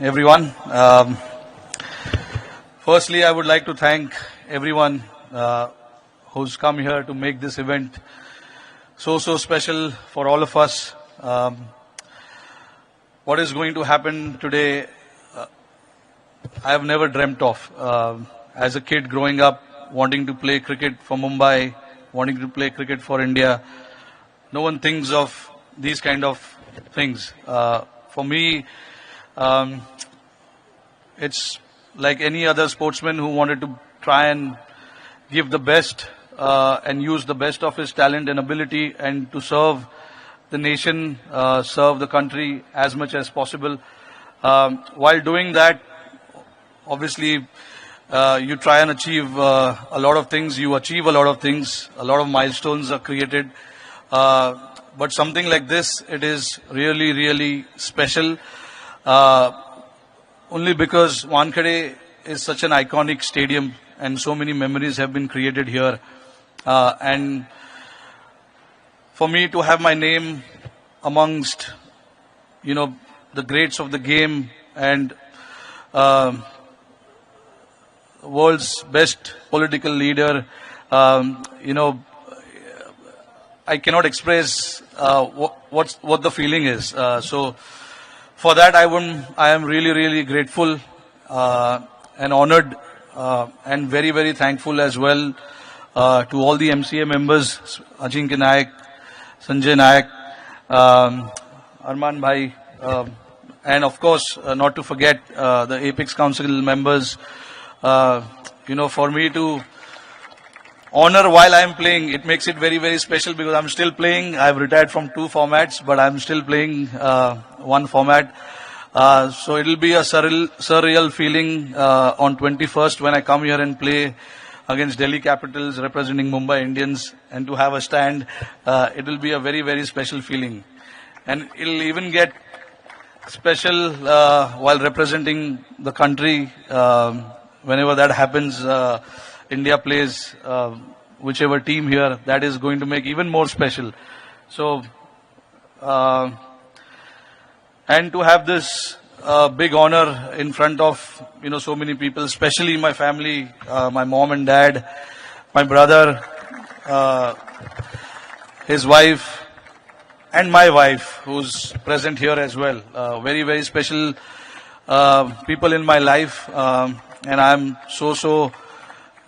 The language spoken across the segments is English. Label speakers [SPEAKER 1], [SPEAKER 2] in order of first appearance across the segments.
[SPEAKER 1] everyone. Firstly, I would like to thank everyone who's come here to make this event so special for all of us. What is going to happen today, I have never dreamt of. As a kid growing up, wanting to play cricket for Mumbai, wanting to play cricket for India, no one thinks of these kind of things. For me, it's like any other sportsman who wanted to try and give the best and use the best of his talent and ability and to serve the nation, serve the country as much as possible. While doing that, obviously, you try and achieve a lot of things. You achieve a lot of things. A lot of milestones are created. But something like this, it is really special. Only because Wankhede is such an iconic stadium and so many memories have been created here. And for me to have my name amongst, the greats of the game and world's best political leader, I cannot express what the feeling is. So for that, I am really grateful and honored and very thankful as well to all the MCA members, Ajinkya Nayak, Sanjay Nayak, Arman Bhai, and of course, not to forget the Apex Council members. For me to honor while I am playing, it makes it very special because I'm still playing. I've retired from 2 formats, but I'm still playing 1 format. So it'll be a surreal feeling on 21st when I come here and play against Delhi Capitals representing Mumbai Indians, and to have a stand, it will be a very special feeling. And it'll even get special while representing the country. Whenever that happens, India plays whichever team here, that is going to make even more special. So, and to have this big honor in front of, so many people, especially my family, my mom and dad, my brother, his wife, and my wife, who's present here as well. Very special people in my life, and I'm so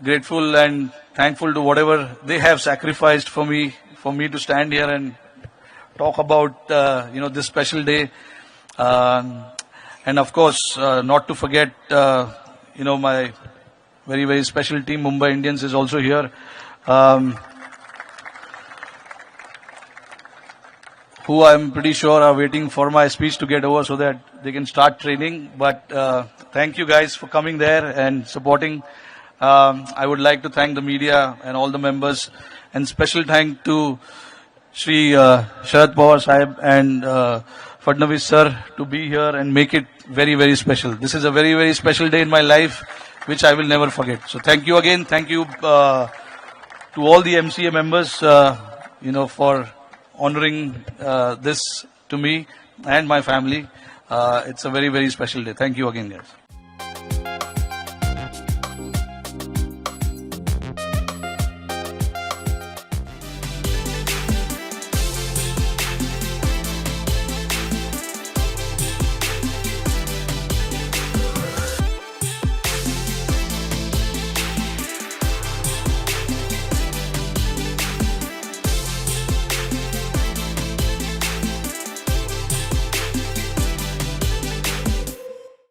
[SPEAKER 1] grateful and thankful to whatever they have sacrificed for me to stand here and talk about this special day. And of course, not to forget my very special team, Mumbai Indians, is also here, who I'm pretty sure are waiting for my speech to get over so that they can start training. But thank you guys for coming there and supporting. I would like to thank the media and all the members, and special thank to Shri Sharad Pawar Sahib and Fadnavis sir to be here and make it very special. This is a very special day in my life, which I will never forget. So thank you again. Thank you to all the MCA members, for honoring this to me and my family. It's a very special day. Thank you again, guys.